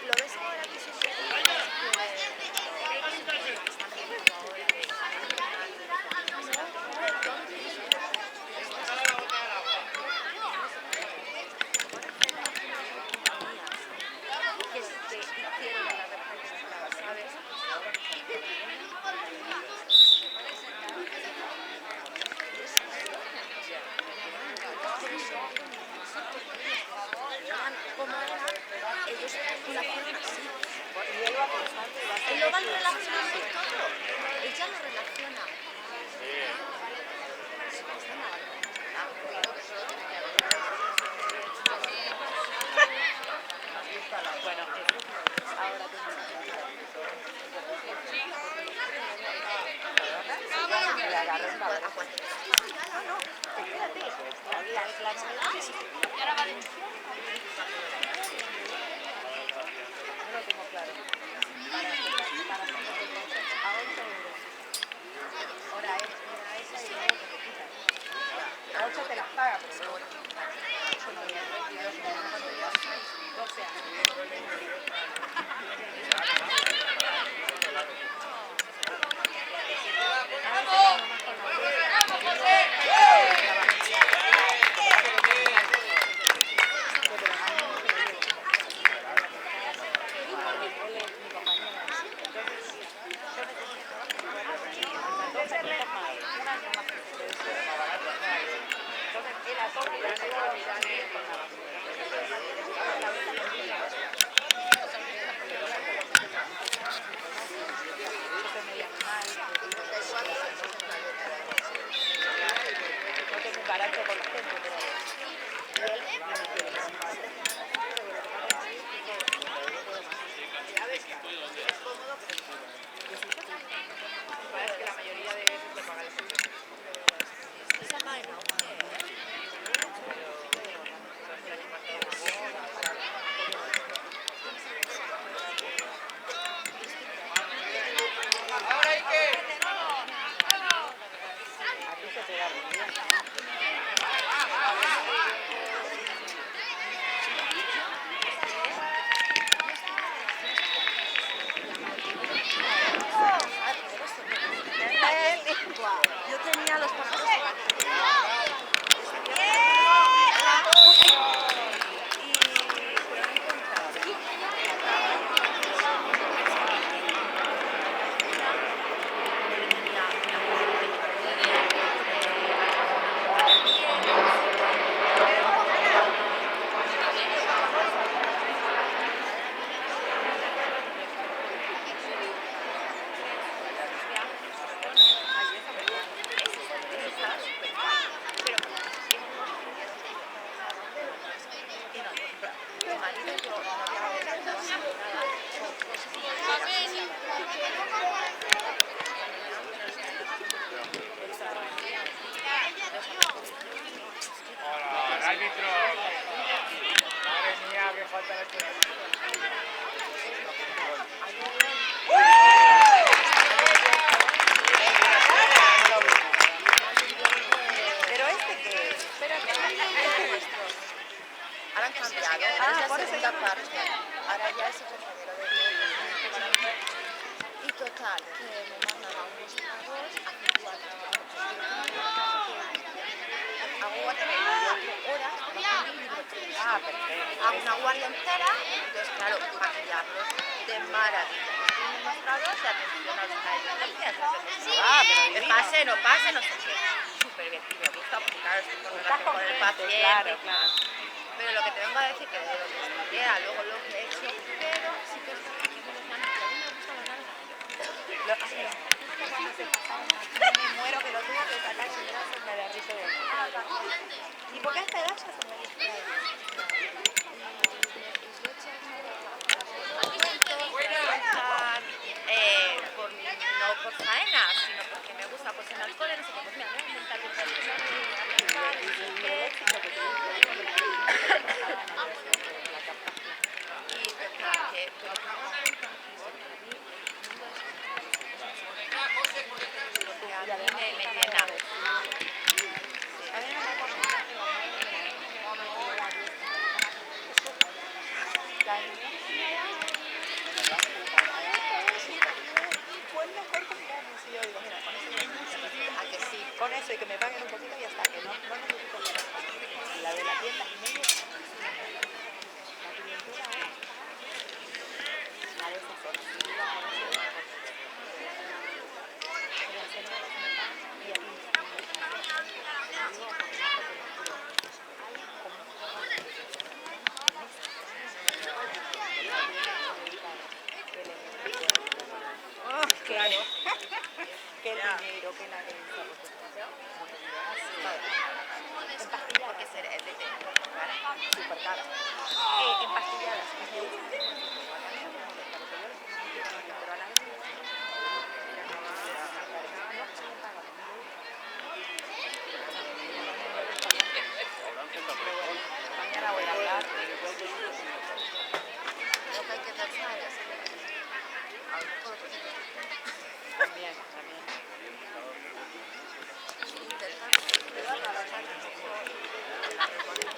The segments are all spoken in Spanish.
¿lo ves ahora que se hicieron en la República, ¿sabes? Como era, ellos relacionan así. Él lo va relacionando todo. Ella lo relaciona. Bueno, ahora te agarro un padre. No, no, espérate. La novela que sí. Y ahora va de... No lo tengo claro. Para hacer a 8 euros. Ahora esa y luego te lo quitas. A 8 te las paga, pero luego 8 no había 22 cuando ya 12 años. Caracho con la gente, pero y él es cómodo, pero es que la mayoría de veces te pagan el suyo. Esa vaina, Ahora hay que... A ti se te da muy bien. yo tenía los pájaros Hola, árbitro. Madre mía, que falta la chica. Pero este que espérate, ahora han cambiado, Ah, es por la eso segunda ya no- parte. Ahora ya es el compañero de Dios. Y total, que me mandan a un mostrador a hacer 4 horas, trabajando en libro 3. Ah, perfecto. Hago una guardia entera, entonces claro, maquillarlos de maravilla. Un mostrador de atención a los emergencias. Ah, pero Que divino. pase, no pase, no sé qué. Súper bien, y me gusta porque claro, estoy con Estás relación con el contento, paciente. claro, claro. Pero lo que te vengo a decir que de lo que estudié, luego lo que he hecho, pero sí que es verdad que me los dan, y a mí me gustan los lados. Cuando se pasaron aquí, me muero que lo tuve que sacar y me da sombra de risa de ¿y por qué a esta edad ya se me distrae? No por faena, sino porque me gusta pues en alcohol, no sé qué, pues mira, me voy a inventar yo Y además me llena. a mí no me pasa la niña tienda y medio. La clientela ahora está la de esa zona. Y vamos a ver si lo mejor. Pero el centro es un pan y aquí claro, que el dinero, que la herencia, porque es de súper cara. Empastilladas, pero a la vez mañana voy a hablar. Lo que hay que pensar es que a lo mejor También. intentar trabajar un poco la recorrido.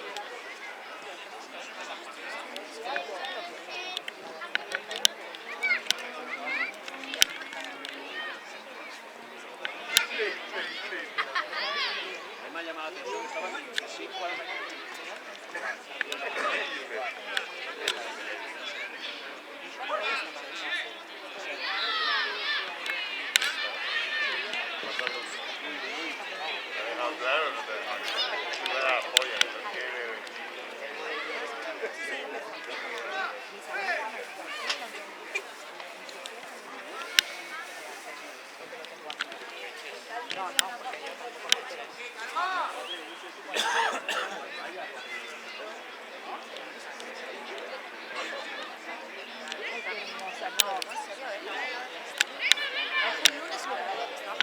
Me ha llamado la atención, estaban 5 a la mañana. Claro, no te da la polla, no quiere. No, porque yo tampoco me quiero. Hermosa, no. En serio, es un lunes me lo que estaba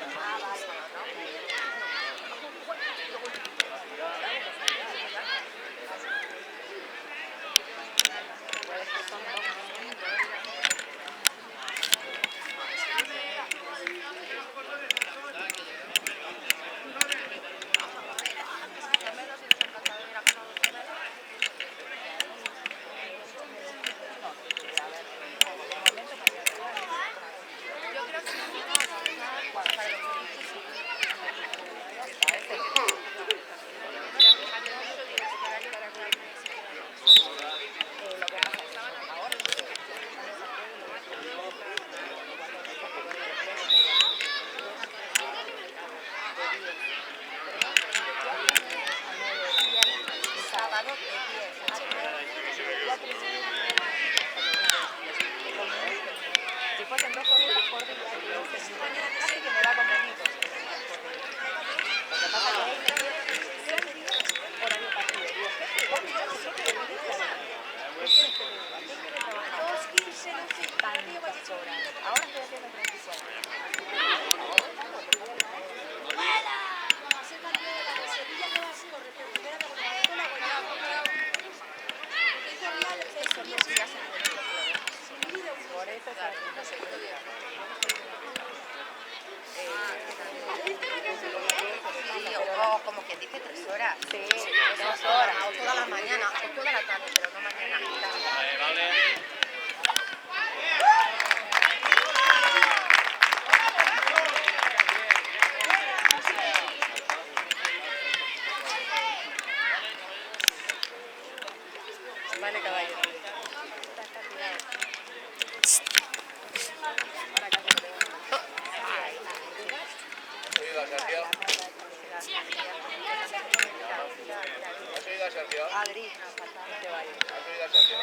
sábado de 10 a 9. Si fuesen 2 horitas por día, casi que me va a convenir. Lo que pasa es que ahí horario partido. Digo, jefe, vos mirá que yo quiero venir a la... ¿Qué quieres que diga? ¿Qué quieres trabajar? 2:15, no sé, tantas horas. Ahora estoy haciendo 34. Por eso O como quien dice 3 horas. sí, 2 horas, o toda la mañana, o toda la tarde, pero no mañana. Vale. Vale, caballero. ¿Has oído a Sergio? ¿Has oído a Sergio? Adri, que vaya. ¿Has oído a Sergio?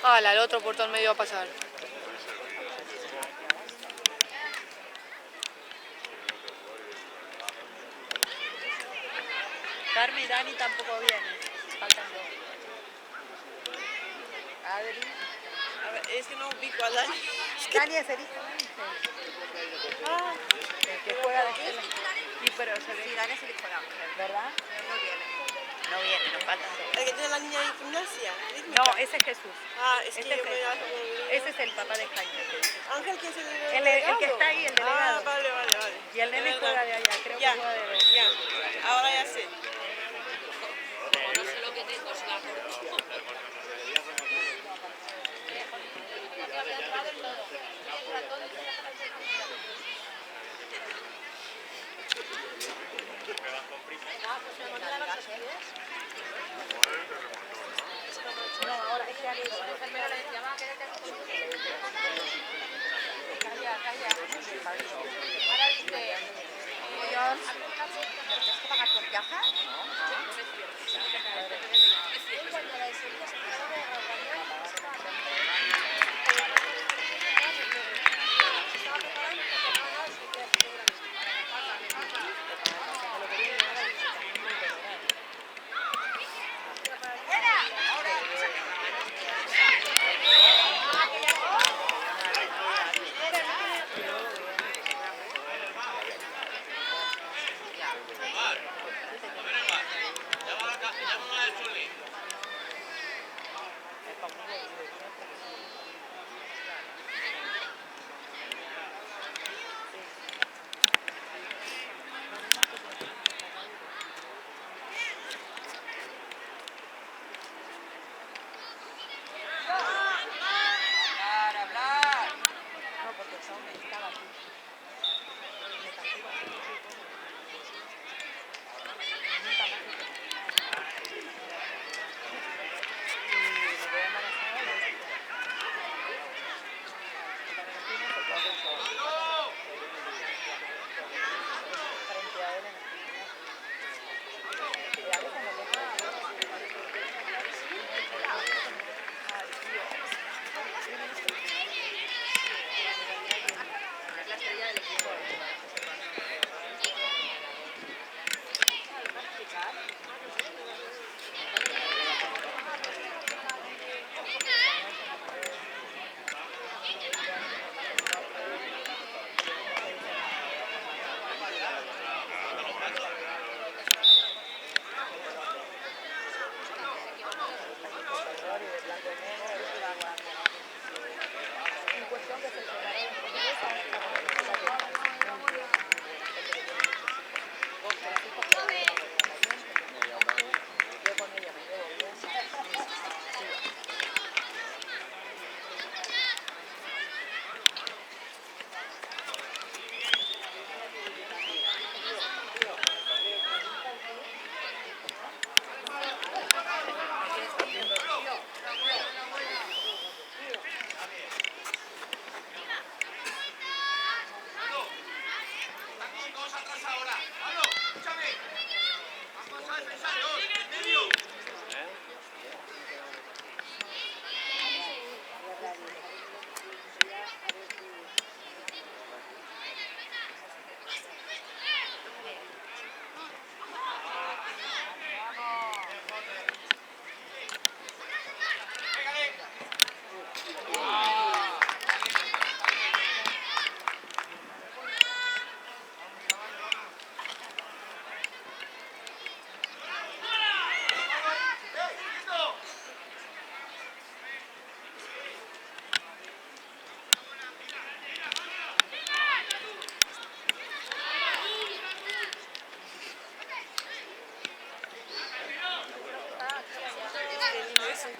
¡Hala! El otro puerto al medio va a pasar. Carmen y Dani tampoco vienen. Faltan 2. Adri. A ver, es que no ubico a Dani. Dani es el hijo de Ángel. Ah, el que juega de esquina. Sí, pero se ve. Sí, Dani es el hijo de Ángel. ¿Verdad? No viene. No viene, nos faltan 2. El que tiene la niña de gimnasia. No, ese es Jesús. Ah, es que Este yo me es da como... Ese es el papá de Jaime. Ángel, ¿quién es el El delegado? que está ahí, el delegado. Ah, vale. Y el nene Es juega verdad. de allá, creo Ya, que juega de 2. ya. Ahora ya sé.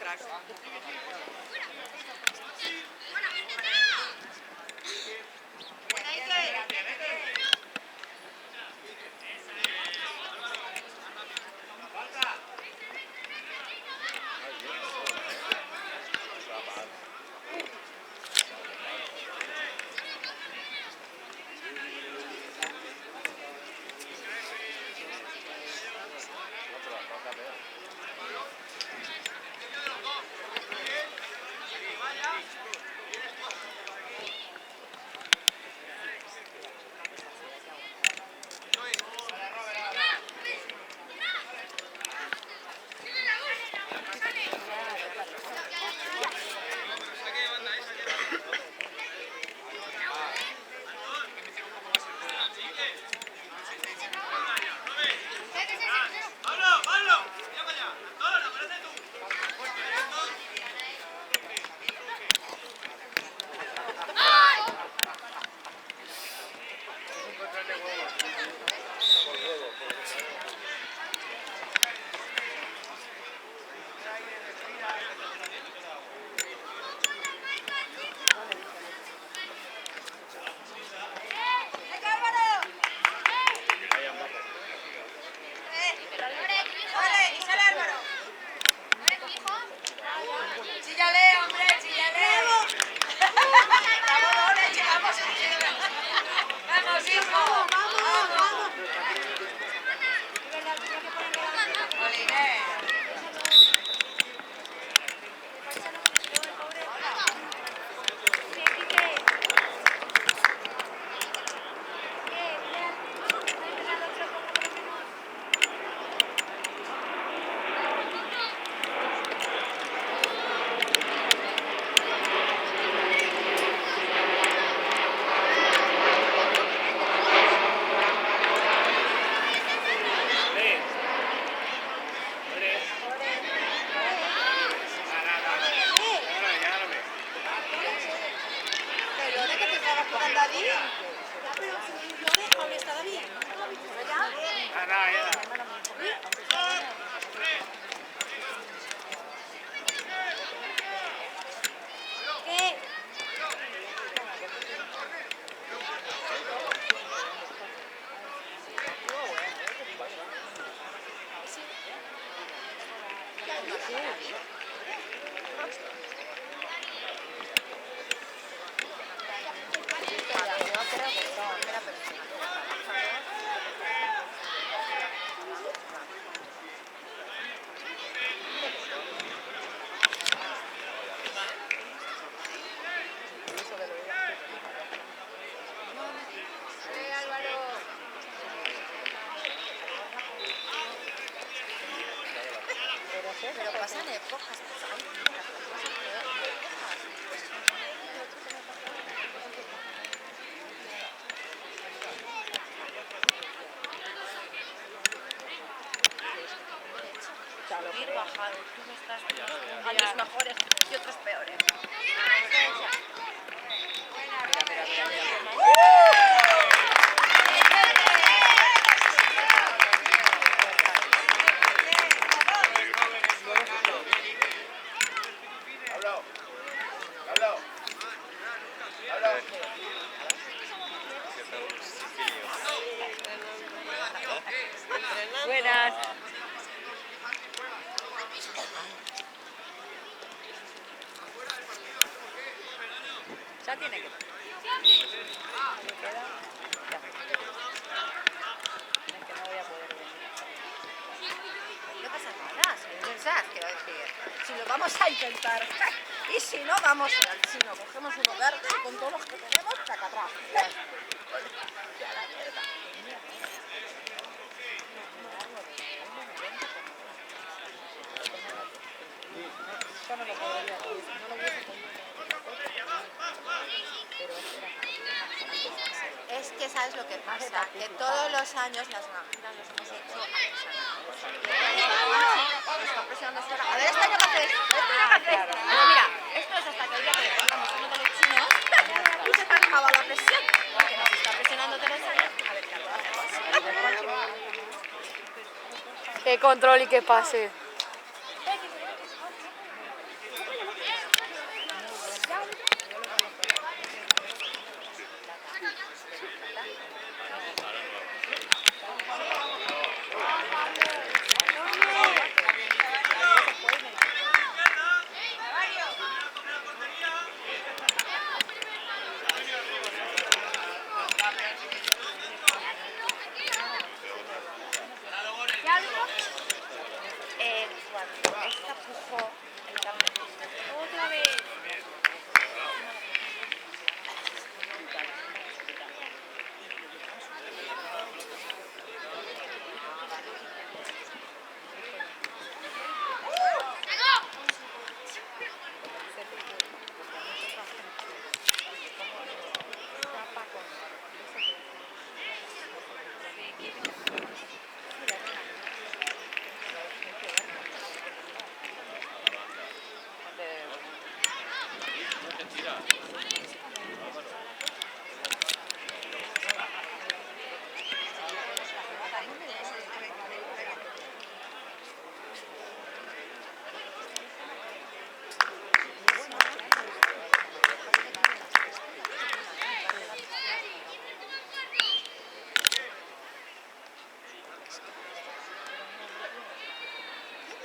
crack. Pero pasan épocas. Ir bajado. Tú me estás años mejores y otros peores. Buenas. Ya tiene que... No pasa nada, quiero decir. Si lo vamos a intentar. Y si no, vamos si no, cogemos uno verde con todos los que tenemos, taca atrás. Ya la mierda. Yo no lo podría, no lo hubiese podido. Es que sabes lo que pasa, que todos los años las naranjas los hemos hecho artesanales. A ver, este año qué hacéis. Pero mira, esto es hasta que el día que le contamos uno de los chinos y se te acaba la presión. Porque nos está presionando todos los años. A ver qué hacemos. Que control y que pase. cuando esta pujó el cambio. ¡Otra vez!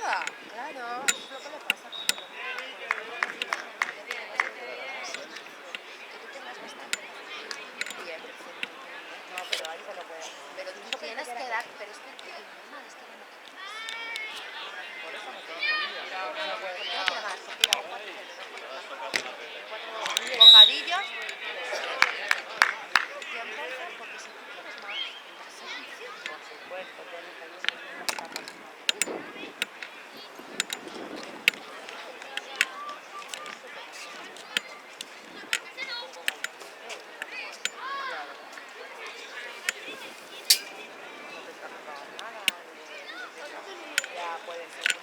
Anda, claro, es lo que le pasa. Que tú tengas bastante. Bien, perfecto. No, pero ahí se lo puede. Pero tú tienes que dar, pero es que el problema de este no Por eso no tengo comida. No puede. tiene que más, bocadillos. Y entonces, porque si tú quieres más, va a ser difícil. Por supuesto, tienes que hacer unas tapas. No te está pagando nada. Ya puede ser.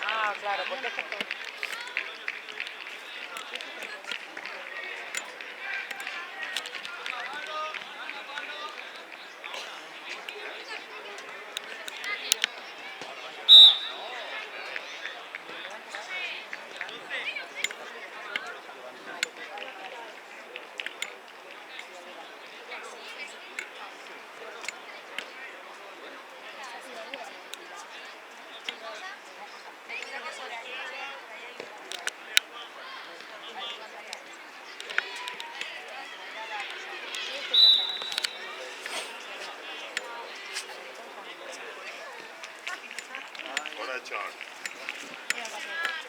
Ah, claro, porque es que Hola, John.